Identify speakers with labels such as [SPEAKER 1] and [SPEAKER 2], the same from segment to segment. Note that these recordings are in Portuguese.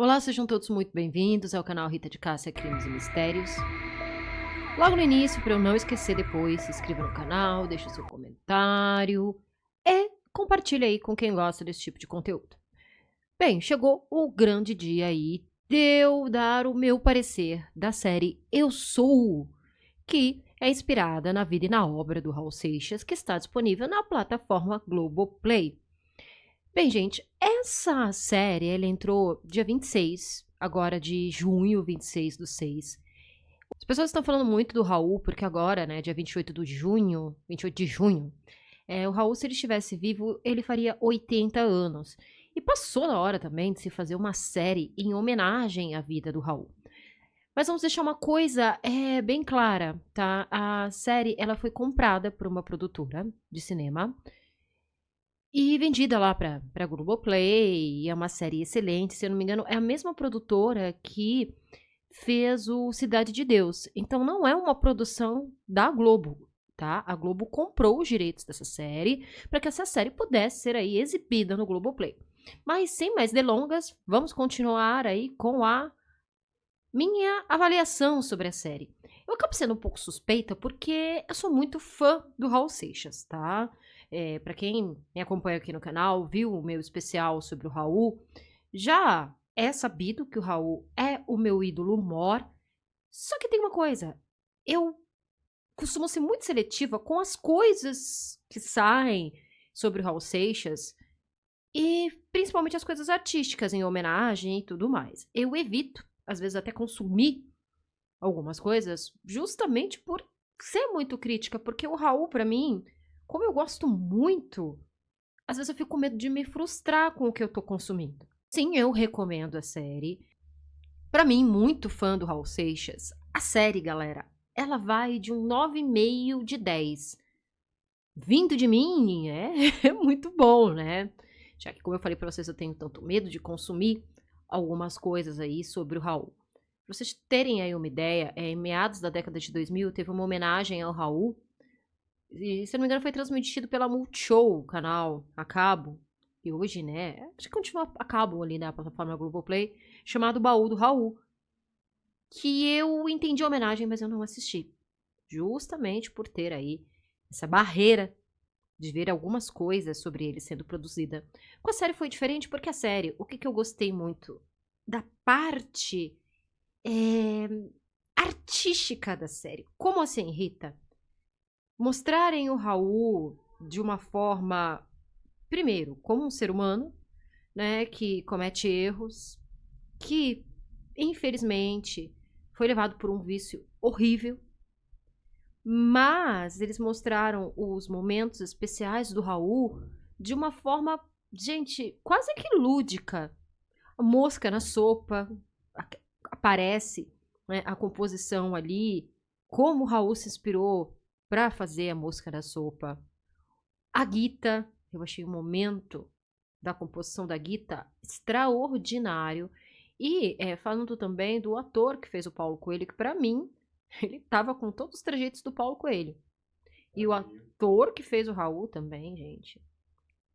[SPEAKER 1] Olá, sejam todos muito bem-vindos ao canal Rita de Cássia Crimes e Mistérios. Logo no início, para eu não esquecer depois, se inscreva no canal, deixe o seu comentário e compartilhe aí com quem gosta desse tipo de conteúdo. Bem, chegou o grande dia aí de eu dar o meu parecer da série Eu Sou, que é inspirada na vida e na obra do Raul Seixas, que está disponível na plataforma Globoplay. Bem, gente, essa série, ela entrou dia 26, agora de junho, 26/6. As pessoas estão falando muito do Raul, porque agora, né, dia 28 de junho, o Raul, se ele estivesse vivo, ele faria 80 anos. E passou na hora também de se fazer uma série em homenagem à vida do Raul. Mas vamos deixar uma coisa bem clara, tá? A série, ela foi comprada por uma produtora de cinema e vendida lá pra Globoplay, e é uma série excelente, se eu não me engano, é a mesma produtora que fez o Cidade de Deus. Então não é uma produção da Globo, tá? A Globo comprou os direitos dessa série para que essa série pudesse ser aí exibida no Globoplay. Mas sem mais delongas, vamos continuar aí com a minha avaliação sobre a série. Eu acabo sendo um pouco suspeita porque eu sou muito fã do Raul Seixas, tá? Para quem me acompanha aqui no canal, viu o meu especial sobre o Raul, já é sabido que o Raul é o meu ídolo mor. Só que tem uma coisa, eu costumo ser muito seletiva com as coisas que saem sobre o Raul Seixas e principalmente as coisas artísticas em homenagem e tudo mais. Eu evito, às vezes, até consumir algumas coisas justamente por ser muito crítica, porque o Raul, pra mim, como eu gosto muito, às vezes eu fico com medo de me frustrar com o que eu tô consumindo. Sim, eu recomendo a série. Pra mim, muito fã do Raul Seixas, a série, galera, ela vai de um 9,5 de 10. Vindo de mim, é muito bom, né? Já que, como eu falei pra vocês, eu tenho tanto medo de consumir algumas coisas aí sobre o Raul. Pra vocês terem aí uma ideia, em meados da década de 2000, teve uma homenagem ao Raul. E, se eu não me engano, foi transmitido pela Multishow, canal a cabo. E hoje, né, acho que continua a cabo ali na plataforma Globoplay, chamado Baú do Raul. Que eu entendi a homenagem, mas eu não assisti. Justamente por ter aí essa barreira de ver algumas coisas sobre ele sendo produzida. Com a série foi diferente, porque a série, o que eu gostei muito da parte artística da série. Como assim, Rita? Mostrarem o Raul de uma forma, primeiro, como um ser humano, né, que comete erros, que, infelizmente, foi levado por um vício horrível, mas eles mostraram os momentos especiais do Raul de uma forma, gente, quase que lúdica. A mosca na sopa aparece, né, a composição ali, como o Raul se inspirou para fazer a mosca na sopa. A Guita, eu achei o momento da composição da Guita extraordinário. E falando também do ator que fez o Paulo Coelho, que para mim, ele tava com todos os trejeitos do Paulo Coelho. E o ator que fez o Raul também, gente,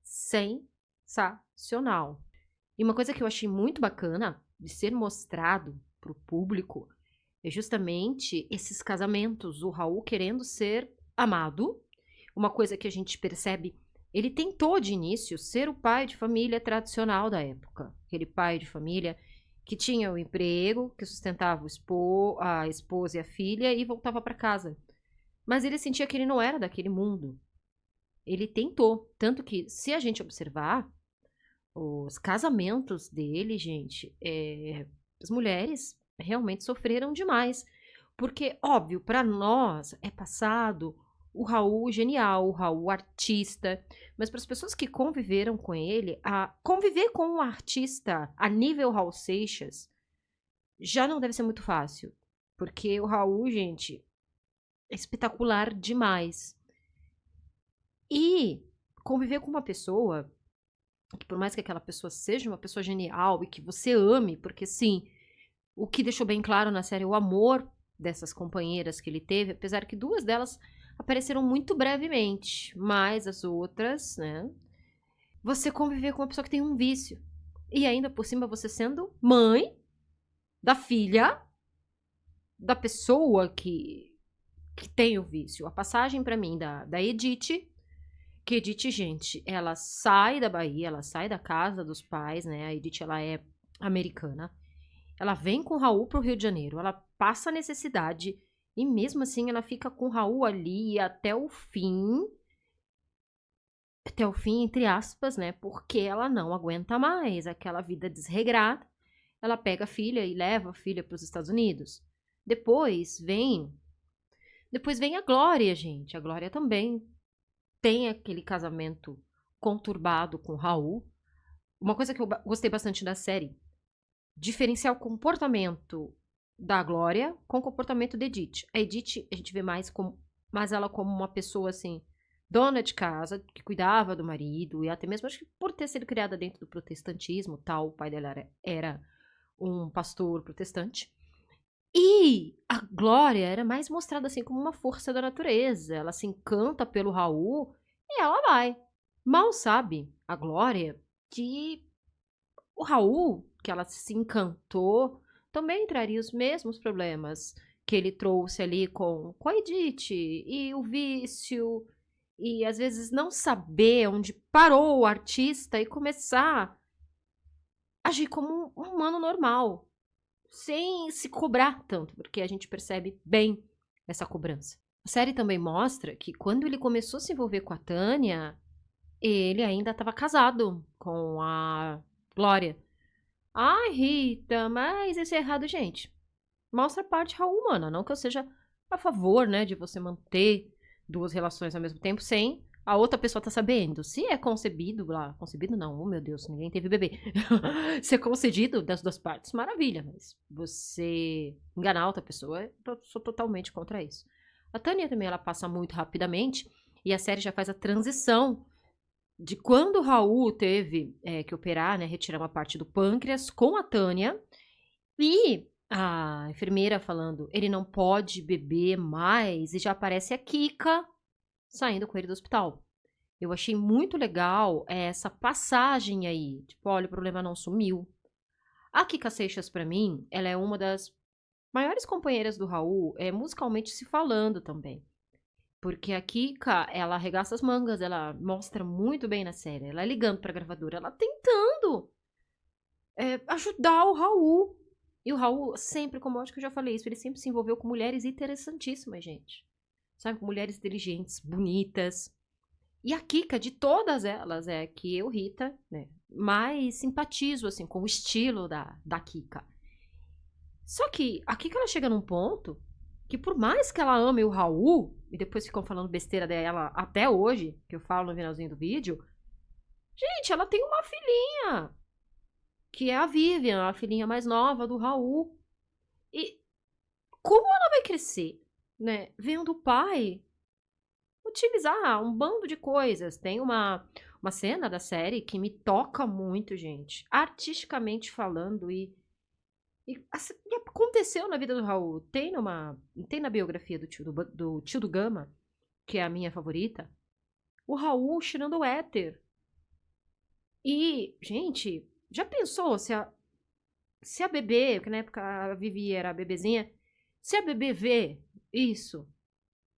[SPEAKER 1] sensacional. E uma coisa que eu achei muito bacana de ser mostrado para o público é justamente esses casamentos, o Raul querendo ser amado. Uma coisa que a gente percebe, ele tentou de início ser o pai de família tradicional da época. Aquele pai de família que tinha o emprego, que sustentava a esposa e a filha e voltava para casa. Mas ele sentia que ele não era daquele mundo. Ele tentou. Tanto que, se a gente observar, os casamentos dele, gente, as mulheres realmente sofreram demais. Porque, óbvio, para nós é passado o Raul genial, o Raul artista, mas para as pessoas que conviveram com ele, conviver com um artista a nível Raul Seixas já não deve ser muito fácil. Porque o Raul, gente, é espetacular demais. E conviver com uma pessoa que, por mais que aquela pessoa seja uma pessoa genial e que você ame, porque sim, o que deixou bem claro na série é o amor dessas companheiras que ele teve, apesar que duas delas apareceram muito brevemente, mas as outras, né? Você conviver com uma pessoa que tem um vício. E ainda por cima você sendo mãe da filha da pessoa que tem o vício. A passagem pra mim da Edith, que Edith, gente, ela sai da Bahia, ela sai da casa dos pais, né? A Edith, ela é americana. Ela vem com o Raul pro Rio de Janeiro, ela passa necessidade e mesmo assim ela fica com o Raul ali até o fim, entre aspas, né? Porque ela não aguenta mais aquela vida desregrada. Ela pega a filha e leva a filha para os Estados Unidos. Depois vem a Glória, gente. A Glória também tem aquele casamento conturbado com o Raul. Uma coisa que eu gostei bastante da série, diferenciar o comportamento da Glória com o comportamento da Edith. A Edith, a gente vê mais ela como uma pessoa, assim, dona de casa, que cuidava do marido, e até mesmo, acho que por ter sido criada dentro do protestantismo, tal, o pai dela era um pastor protestante. E a Glória era mais mostrada, assim, como uma força da natureza. Ela se encanta pelo Raul e ela vai. Mal sabe a Glória que o Raul, que ela se encantou, também traria os mesmos problemas que ele trouxe ali com a Edith, e o vício, e às vezes não saber onde parou o artista e começar a agir como um humano normal, sem se cobrar tanto, porque a gente percebe bem essa cobrança. A série também mostra que quando ele começou a se envolver com a Tânia, ele ainda estava casado com a Glória. Ai, Rita, mas isso é errado, gente. Mostra a parte Raul humana. Não que eu seja a favor, né, de você manter duas relações ao mesmo tempo sem a outra pessoa tá sabendo. Se é concebido lá, concebido não, oh meu Deus, ninguém teve bebê. Se é concedido das duas partes, maravilha, mas você enganar a outra pessoa, eu sou totalmente contra isso. A Tânia também, ela passa muito rapidamente e a série já faz a transição de quando o Raul teve que operar, né, retirar uma parte do pâncreas com a Tânia, e a enfermeira falando, ele não pode beber mais, e já aparece a Kika saindo com ele do hospital. Eu achei muito legal essa passagem aí, tipo, olha, o problema não sumiu. A Kika Seixas, pra mim, ela é uma das maiores companheiras do Raul, musicalmente se falando também. Porque a Kika, ela arregaça as mangas, ela mostra muito bem na série. Ela ligando pra gravadora, ela tentando ajudar o Raul. E o Raul sempre, como eu acho que eu já falei isso, ele sempre se envolveu com mulheres interessantíssimas, gente. Sabe, com mulheres inteligentes, bonitas. E a Kika, de todas elas, é que eu, Rita, né, mais simpatizo, assim, com o estilo da Kika. Só que a Kika, ela chega num ponto que por mais que ela ame o Raul, e depois ficam falando besteira dela até hoje, que eu falo no finalzinho do vídeo, gente, ela tem uma filhinha, que é a Vivian, a filhinha mais nova do Raul. E como ela vai crescer, né, vendo o pai utilizar um bando de coisas? Tem uma cena da série que me toca muito, gente, artisticamente falando, e aconteceu na vida do Raul. Tem na biografia do tio do Gama, que é a minha favorita, o Raul cheirando o éter. E, gente, já pensou se a bebê, que na época a Vivi era a bebezinha, se a bebê vê isso?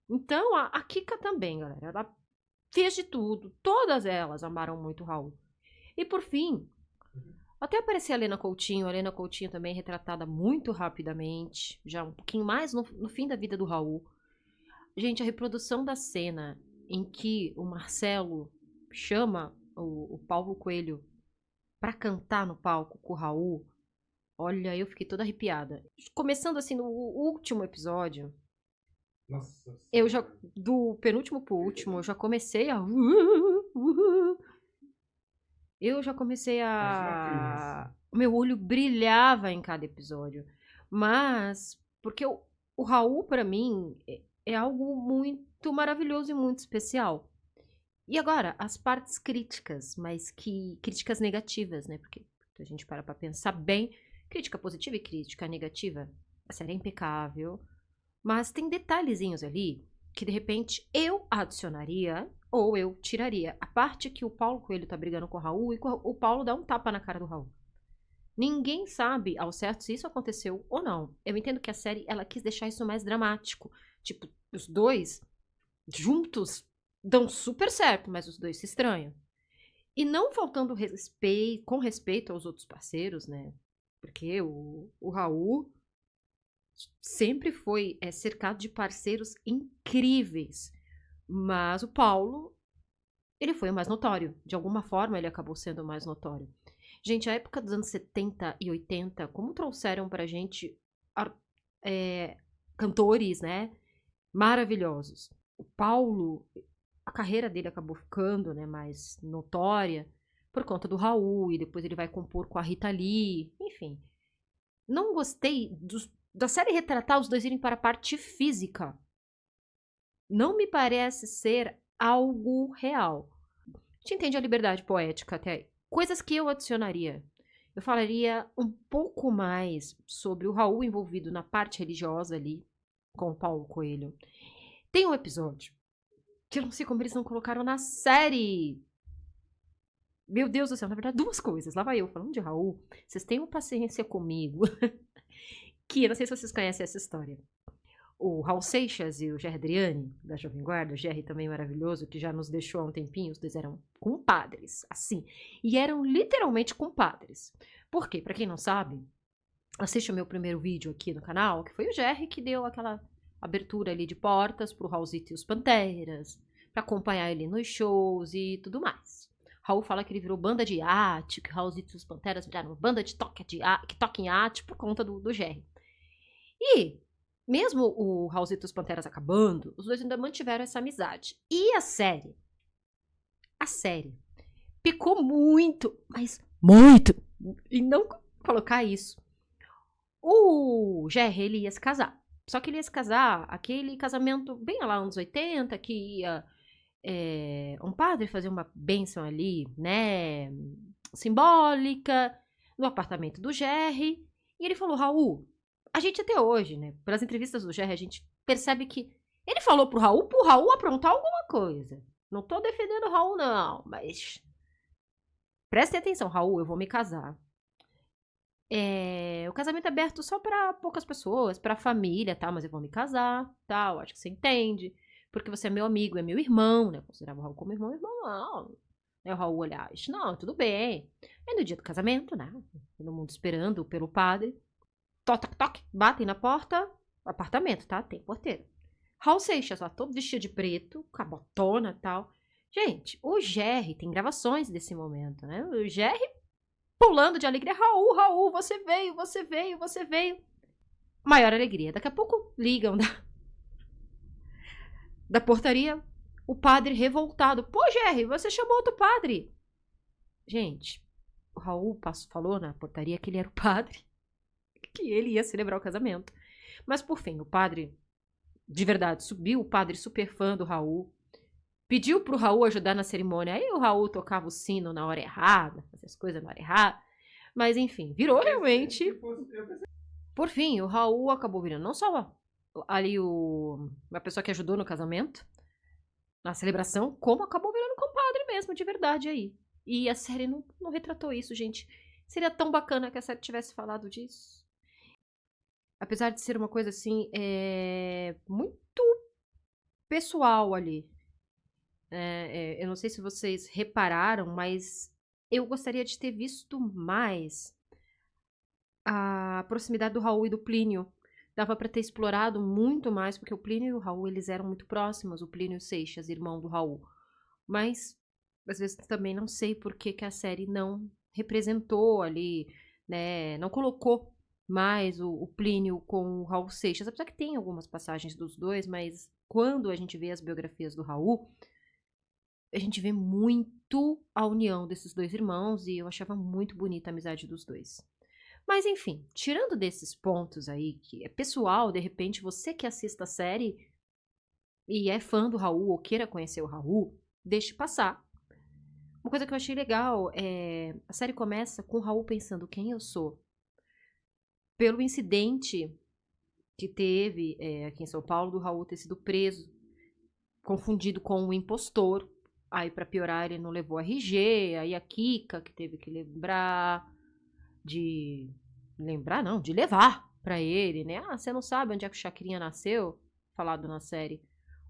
[SPEAKER 1] Então, a Kika também, galera, ela fez de tudo. Todas elas amaram muito o Raul. E por fim, até aparecer a Lena Coutinho. A Lena Coutinho também retratada muito rapidamente, já um pouquinho mais no fim da vida do Raul. Gente, a reprodução da cena em que o Marcelo chama o Paulo Coelho pra cantar no palco com o Raul, olha, eu fiquei toda arrepiada. Começando assim no último episódio,
[SPEAKER 2] Nossa
[SPEAKER 1] eu
[SPEAKER 2] Senhora.
[SPEAKER 1] já, do penúltimo pro último, eu já comecei a... Eu já comecei
[SPEAKER 2] Parece uma criança.
[SPEAKER 1] a... O meu olho brilhava em cada episódio. Mas, porque o Raul, pra mim, é algo muito maravilhoso e muito especial. E agora, as partes críticas, mas que críticas negativas, né? Porque se a gente para pra pensar bem, crítica positiva e crítica negativa, a série é impecável, mas tem detalhezinhos ali que de repente eu adicionaria ou eu tiraria. A parte que o Paulo Coelho tá brigando com o Raul e o Paulo dá um tapa na cara do Raul. Ninguém sabe ao certo se isso aconteceu ou não. Eu entendo que a série, ela quis deixar isso mais dramático. Tipo, os dois juntos dão super certo, mas os dois se estranham. E não faltando respeito, com respeito aos outros parceiros, né? Porque o Raul sempre foi cercado de parceiros incríveis. Mas o Paulo, ele foi o mais notório. De alguma forma, ele acabou sendo o mais notório. Gente, a época dos anos 70 e 80, como trouxeram pra gente cantores, né? Maravilhosos. O Paulo, a carreira dele acabou ficando, né, mais notória por conta do Raul, e depois ele vai compor com a Rita Lee, enfim. Não gostei da série retratar os dois irem para a parte física. Não me parece ser algo real. A gente entende a liberdade poética até aí. Coisas que eu adicionaria. Eu falaria um pouco mais sobre o Raul envolvido na parte religiosa ali, com o Paulo Coelho. Tem um episódio que eu não sei como eles não colocaram na série. Meu Deus do céu, na verdade, duas coisas. Lá vai eu falando de Raul. Vocês tenham paciência comigo. Que eu não sei se vocês conhecem essa história. O Raul Seixas e o Gerry Adriani, da Jovem Guarda, o Gerry também maravilhoso, que já nos deixou há um tempinho, os dois eram compadres, assim. E eram literalmente compadres. Por quê? Pra quem não sabe, assiste o meu primeiro vídeo aqui no canal, que foi o Gerry que deu aquela abertura ali de portas pro Raulzito e os Panteras, pra acompanhar ele nos shows e tudo mais. Raul fala que ele virou banda de iate, que Raulzito e os Panteras viraram banda de toque que toca em iate por conta do Gerry. E mesmo o Raulzito e os Panteras acabando, os dois ainda mantiveram essa amizade. E a série picou muito, mas muito, em não colocar isso. O Gerry, ele ia se casar. Só que ele ia se casar, aquele casamento bem lá anos 80, que ia um padre fazer uma bênção ali, né, simbólica, no apartamento do Gerry. E ele falou, Raul, a gente até hoje, né, pelas entrevistas do Gerry, a gente percebe que ele falou pro Raul aprontar alguma coisa. Não tô defendendo o Raul, não, mas prestem atenção, Raul, eu vou me casar. O casamento é aberto só pra poucas pessoas, pra família, tá? Mas eu vou me casar, tá? Eu acho que você entende. Porque você é meu amigo, é meu irmão, né? Eu considerava o Raul como irmão, não. Né? O Raul, aliás, não, tudo bem. É no dia do casamento, né? Todo mundo esperando pelo padre. Toque, toque, batem na porta. Apartamento, tá? Tem porteiro. Raul Seixas, lá, todo vestido de preto, com a botona e tal. Gente, o Gerry tem gravações desse momento, né? O Gerry pulando de alegria. Raul, você veio. Maior alegria. Daqui a pouco ligam da portaria. O padre revoltado. Pô, Gerry, você chamou outro padre. Gente, o Raul falou na portaria que ele era o padre. Que ele ia celebrar o casamento. Mas por fim, o padre, de verdade, subiu. O padre super fã do Raul. Pediu pro Raul ajudar na cerimônia. Aí o Raul tocava o sino na hora errada, fazia as coisas na hora errada. Mas enfim, virou realmente. Por fim, o Raul acabou virando não só ali uma pessoa que ajudou no casamento, na celebração, como acabou virando compadre mesmo, de verdade aí. E a série não retratou isso, gente. Seria tão bacana que a série tivesse falado disso. Apesar de ser uma coisa assim, muito pessoal ali. Eu não sei se vocês repararam, mas eu gostaria de ter visto mais a proximidade do Raul e do Plínio. Dava para ter explorado muito mais, porque o Plínio e o Raul, eles eram muito próximos, o Plínio Seixas, irmão do Raul. Mas, às vezes, também não sei por que a série não representou ali, né, não colocou mais o Plínio com o Raul Seixas, apesar que tem algumas passagens dos dois, mas quando a gente vê as biografias do Raul, a gente vê muito a união desses dois irmãos e eu achava muito bonita a amizade dos dois. Mas enfim, tirando desses pontos aí, que é pessoal, de repente você que assista a série e é fã do Raul ou queira conhecer o Raul, deixe passar. Uma coisa que eu achei legal a série começa com o Raul pensando quem eu sou. Pelo incidente que teve aqui em São Paulo, do Raul ter sido preso, confundido com um impostor. Aí, pra piorar, ele não levou RG, aí a Kika, que teve que lembrar, de lembrar, não, de levar pra ele, né? Ah, você não sabe onde é que o Chacrinha nasceu? Falado na série.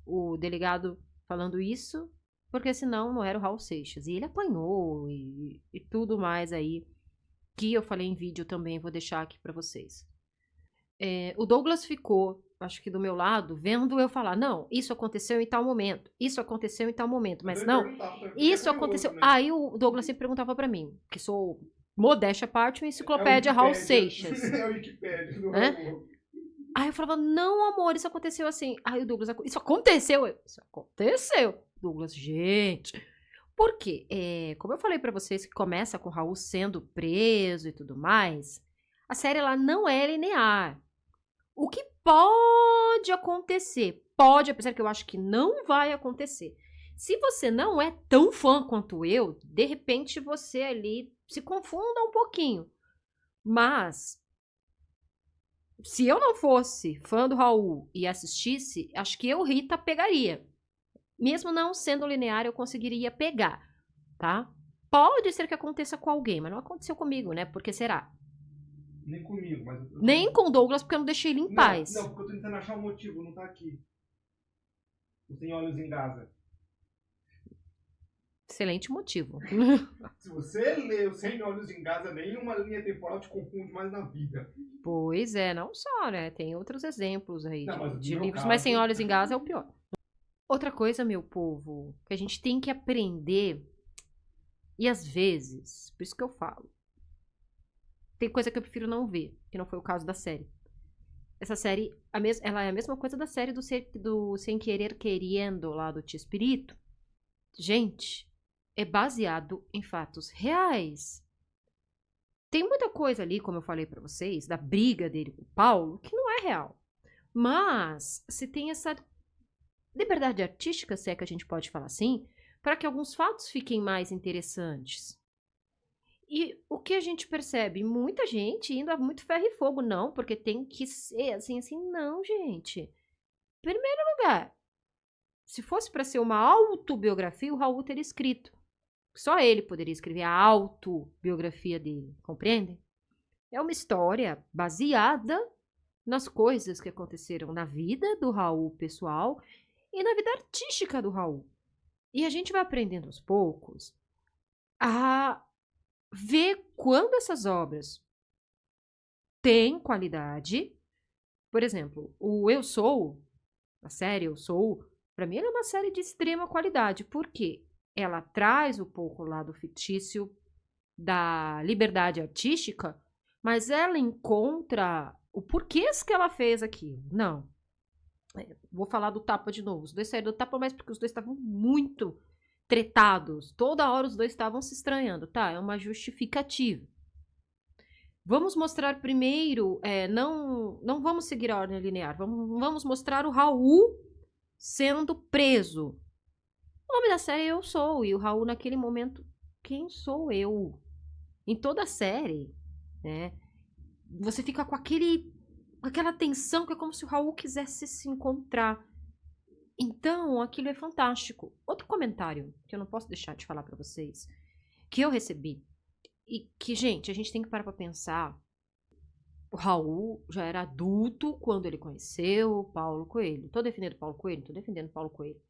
[SPEAKER 1] O delegado falando isso, porque senão não era o Raul Seixas. E ele apanhou e tudo mais aí, que eu falei em vídeo também, vou deixar aqui pra vocês. O Douglas ficou, acho que do meu lado, vendo eu falar, não, isso aconteceu em tal momento, isso aconteceu em tal momento, mas não, isso aconteceu.
[SPEAKER 2] Né?
[SPEAKER 1] Aí o Douglas sempre perguntava pra mim, que sou modéstia à parte, uma enciclopédia Raul Seixas.
[SPEAKER 2] É o Wikipédia do
[SPEAKER 1] Raul. Aí eu falava, não, amor, isso aconteceu assim. Aí o Douglas, isso aconteceu. Isso aconteceu. Douglas, gente. Por quê? Como eu falei pra vocês que começa com o Raul sendo preso e tudo mais, a série ela não é linear. O que pode acontecer? Pode, apesar que eu acho que não vai acontecer. Se você não é tão fã quanto eu, de repente você ali se confunda um pouquinho. Mas, se eu não fosse fã do Raul e assistisse, acho que eu, Rita, pegaria. Mesmo não sendo linear, eu conseguiria pegar, tá? Pode ser que aconteça com alguém, mas não aconteceu comigo, né? Porque será?
[SPEAKER 2] Nem comigo, mas...
[SPEAKER 1] Nem com o Douglas, porque eu não deixei ele em paz.
[SPEAKER 2] Não, porque eu tô tentando achar um motivo, não tá aqui. O Sem Olhos em Gaza.
[SPEAKER 1] Excelente motivo.
[SPEAKER 2] Se você lê o Sem Olhos em Gaza, nenhuma linha temporal te confunde mais na vida.
[SPEAKER 1] Pois é, não só, né? Tem outros exemplos aí
[SPEAKER 2] Não,
[SPEAKER 1] de livros, mas Sem Olhos em Gaza é o pior. Outra coisa, meu povo, que a gente tem que aprender, e às vezes, por isso que eu falo, tem coisa que eu prefiro não ver, que não foi o caso da série. Essa série, ela é a mesma coisa da série do Sem Querer Querendo, lá do Chespirito. Gente, é baseado em fatos reais. Tem muita coisa ali, como eu falei pra vocês, da briga dele com o Paulo, que não é real. Mas, se tem essa liberdade artística, se é que a gente pode falar assim, para que alguns fatos fiquem mais interessantes. E o que a gente percebe? Muita gente indo a muito ferro e fogo. Não, porque tem que ser assim, assim. Não, gente. Primeiro lugar, se fosse para ser uma autobiografia, o Raul teria escrito. Só ele poderia escrever a autobiografia dele, compreendem? É uma história baseada nas coisas que aconteceram na vida do Raul pessoal e na vida artística do Raul. E a gente vai aprendendo aos poucos a ver quando essas obras têm qualidade. Por exemplo, o Eu Sou, a série Eu Sou, para mim ela é uma série de extrema qualidade. Por quê? Ela traz um pouco o lado fictício da liberdade artística, mas ela encontra o porquê que ela fez aquilo. Não. Vou falar do Tapa de novo. Os dois saíram do Tapa, mas porque os dois estavam muito tretados. Toda hora os dois estavam se estranhando, tá? É uma justificativa. Vamos mostrar primeiro, não vamos seguir a ordem linear, vamos mostrar o Raul sendo preso. O nome da série é Eu Sou, e o Raul naquele momento, quem sou eu? Em toda a série, né? Você fica com aquela tensão que é como se o Raul quisesse se encontrar. Então, aquilo é fantástico. Outro comentário que eu não posso deixar de falar pra vocês, que eu recebi, e que, gente, a gente tem que parar pra pensar. O Raul já era adulto quando ele conheceu o Paulo Coelho. Tô defendendo o Paulo Coelho? Tô defendendo o Paulo Coelho.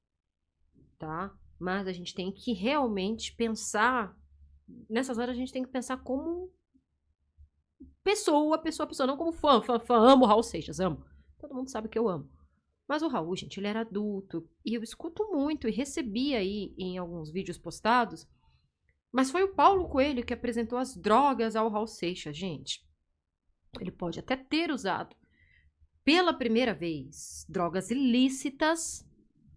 [SPEAKER 1] Tá? Mas a gente tem que realmente pensar, nessas horas a gente tem que pensar como pessoa, não como fã, amo o Raul Seixas, amo. Todo mundo sabe que eu amo. Mas o Raul, gente, ele era adulto. E eu escuto muito e recebi aí em alguns vídeos postados. Mas foi o Paulo Coelho que apresentou as drogas ao Raul Seixas, gente. Ele pode até ter usado pela primeira vez drogas ilícitas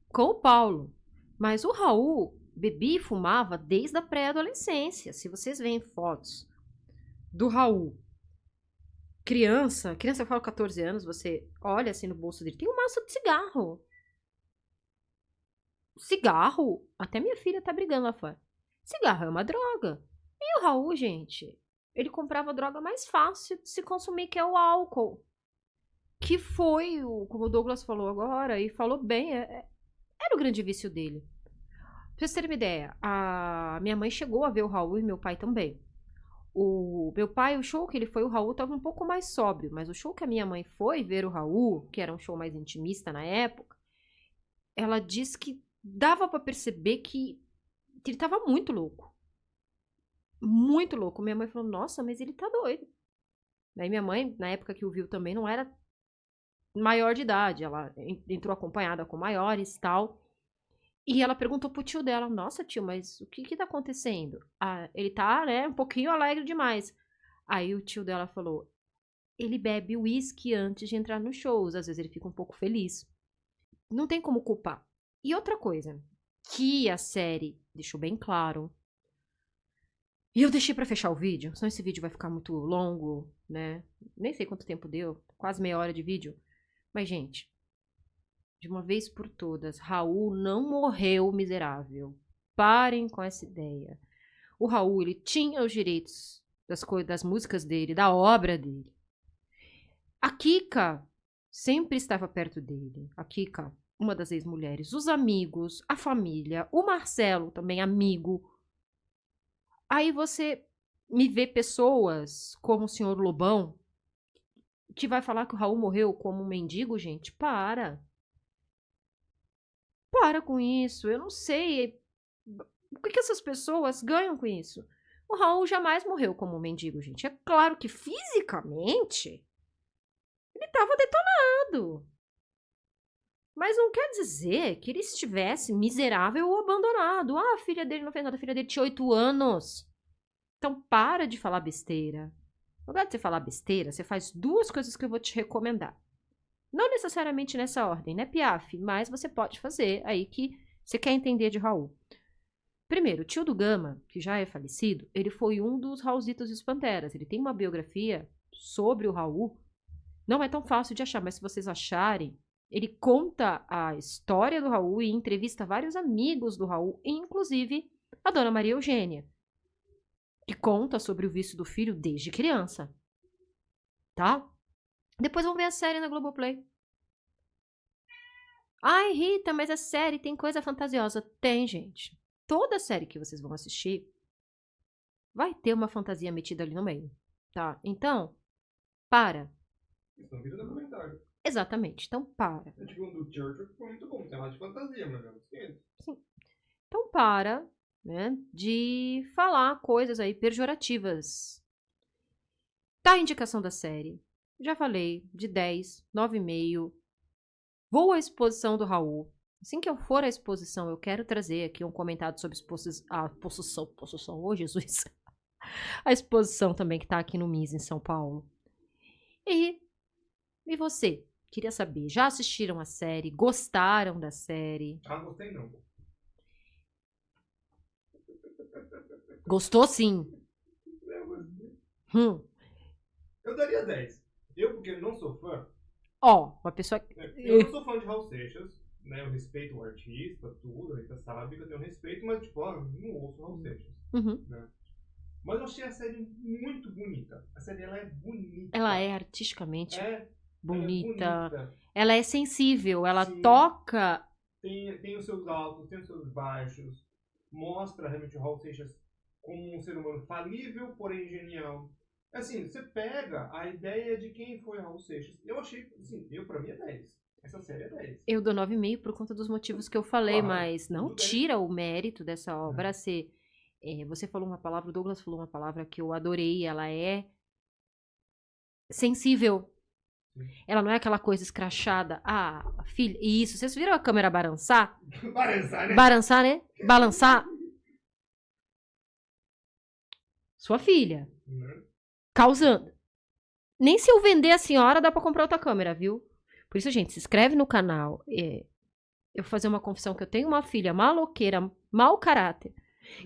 [SPEAKER 1] com o Paulo. Mas o Raul bebia e fumava desde a pré-adolescência. Se vocês veem fotos do Raul criança, eu falo 14 anos, você olha assim no bolso dele, tem um maço de cigarro. Cigarro, até minha filha tá brigando lá fora. Cigarro é uma droga. E o Raul, gente, ele comprava a droga mais fácil de se consumir, que é o álcool. Que foi, como o Douglas falou agora, e falou bem, era o grande vício dele. Pra vocês terem uma ideia, a minha mãe chegou a ver o Raul e meu pai também. O meu pai, o show que ele foi, o Raul tava um pouco mais sóbrio, mas o show que a minha mãe foi ver o Raul, que era um show mais intimista na época, ela disse que dava pra perceber que ele tava muito louco. Muito louco. Minha mãe falou, nossa, mas ele tá doido. Daí minha mãe, na época que o viu também, não era maior de idade. Ela entrou acompanhada com maiores e tal. E ela perguntou pro tio dela, nossa tio, mas o que tá acontecendo? Ah, ele tá, né, um pouquinho alegre demais. Aí o tio dela falou, ele bebe uísque antes de entrar nos shows, às vezes ele fica um pouco feliz. Não tem como culpar. E outra coisa, que a série deixou bem claro, e eu deixei pra fechar o vídeo, senão esse vídeo vai ficar muito longo, né? Nem sei quanto tempo deu, quase meia hora de vídeo. Mas, gente, de uma vez por todas, Raul não morreu miserável. Parem com essa ideia. O Raul, ele tinha os direitos das músicas dele, da obra dele. A Kika sempre estava perto dele. A Kika, uma das ex-mulheres, os amigos, a família, o Marcelo, também amigo. Aí você me vê pessoas como o senhor Lobão, que vai falar que o Raul morreu como um mendigo, gente. Para com isso. Eu não sei. O que essas pessoas ganham com isso? O Raul jamais morreu como um mendigo, gente. É claro que fisicamente ele estava detonado. Mas não quer dizer que ele estivesse miserável ou abandonado. Ah, a filha dele não fez nada. A filha dele tinha 8 anos. Então para de falar besteira. No lugar de você falar besteira, você faz 2 coisas que eu vou te recomendar. Não necessariamente nessa ordem, né, Piaf? Mas você pode fazer aí que você quer entender de Raul. Primeiro, o tio do Gama, que já é falecido, ele foi um dos Raulzitos e os Panteras. Ele tem uma biografia sobre o Raul. Não é tão fácil de achar, mas se vocês acharem, ele conta a história do Raul e entrevista vários amigos do Raul, inclusive a dona Maria Eugênia, que conta sobre o vício do filho desde criança. Tá? Depois vão ver a série na Globoplay. Ai, Rita, mas a série tem coisa fantasiosa. Tem, gente. Toda série que vocês vão assistir vai ter uma fantasia metida ali no meio. Tá? Então, para.
[SPEAKER 2] Isso não vira documentário.
[SPEAKER 1] Exatamente. Então, para.
[SPEAKER 2] É tipo um do Churchill que foi muito bom. Tem lá de fantasia, mas é muito quente.
[SPEAKER 1] Sim. Então, para, né, de falar coisas aí pejorativas. Tá a indicação da série. Já falei, de 10, 9,5. Vou à exposição do Raul. Assim que eu for à exposição, eu quero trazer aqui um comentário sobre a possessão, oh Jesus. A exposição também que tá aqui no MIS em São Paulo. E você? Queria saber, já assistiram a série? Gostaram da série?
[SPEAKER 2] Ah, gostei não.
[SPEAKER 1] Gostou sim.
[SPEAKER 2] Eu daria 10. Eu, porque não sou fã.
[SPEAKER 1] Ó, uma pessoa...
[SPEAKER 2] Eu não sou fã de Raul Seixas, né? Eu respeito o artista, tudo, a Rita sabe que eu tenho respeito, mas, tipo, não ouço Raul Seixas.
[SPEAKER 1] Uhum.
[SPEAKER 2] Né? Mas eu achei a série muito bonita. A série, ela é bonita.
[SPEAKER 1] Ela é artisticamente bonita.
[SPEAKER 2] Ela é bonita.
[SPEAKER 1] Ela é sensível, ela
[SPEAKER 2] Sim.
[SPEAKER 1] toca...
[SPEAKER 2] Tem os seus altos, tem os seus baixos. Mostra realmente o Raul Seixas como um ser humano falível, porém genial. Assim, você pega a ideia de quem foi Raul Seixas. Eu achei, assim, pra mim é 10. Essa série é 10.
[SPEAKER 1] Eu dou 9,5 por conta dos motivos que eu falei,
[SPEAKER 2] Claro,
[SPEAKER 1] mas não tira o mérito dessa obra. Você falou uma palavra, o Douglas falou uma palavra que eu adorei. Ela é sensível. Ela não é aquela coisa escrachada. Ah, filha, isso. Vocês viram a câmera balançar?
[SPEAKER 2] Balançar, né?
[SPEAKER 1] Balançar, né? Balançar. Sua filha. Causando. Nem se eu vender a senhora dá pra comprar outra câmera, viu? Por isso, gente, se inscreve no canal. Eu vou fazer uma confissão que eu tenho uma filha maloqueira, mau caráter.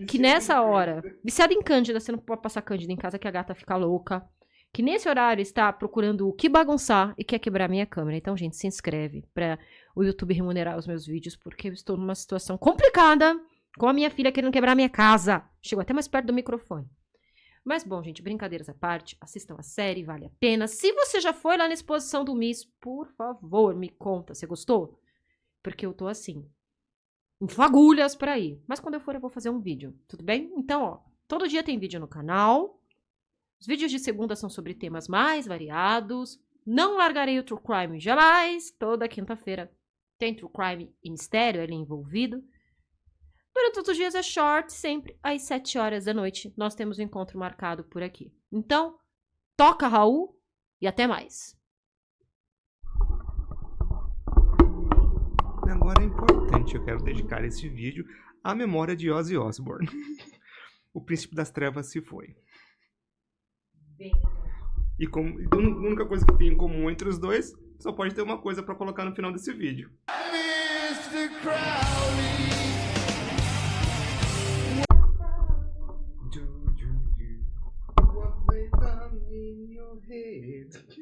[SPEAKER 1] Que nessa hora, viciada em Cândida, você não pode passar Cândida em casa que a gata fica louca. Que nesse horário está procurando o que bagunçar e quer quebrar minha câmera. Então, gente, se inscreve para o YouTube remunerar os meus vídeos, porque eu estou numa situação complicada com a minha filha querendo quebrar minha casa. Chegou até mais perto do microfone. Mas, bom, gente, brincadeiras à parte, assistam a série, vale a pena. Se você já foi lá na exposição do MIS, por favor, me conta, você gostou? Porque eu tô assim, em fagulhas pra ir. Mas quando eu for, eu vou fazer um vídeo, tudo bem? Então, ó, todo dia tem vídeo no canal. Os vídeos de segunda são sobre temas mais variados. Não largarei o True Crime jamais. Toda quinta-feira tem True Crime e mistério ali envolvido. Durante todos os dias é short, sempre às 7 horas da noite. Nós temos um encontro marcado por aqui. Então, toca, Raul, e até mais.
[SPEAKER 2] Agora é importante, eu quero dedicar esse vídeo à memória de Ozzy Osbourne. O príncipe das trevas se foi. E a única coisa que tem em comum entre os dois, só pode ter uma coisa pra colocar no final desse vídeo. Mr. Crowley. What they done in your head?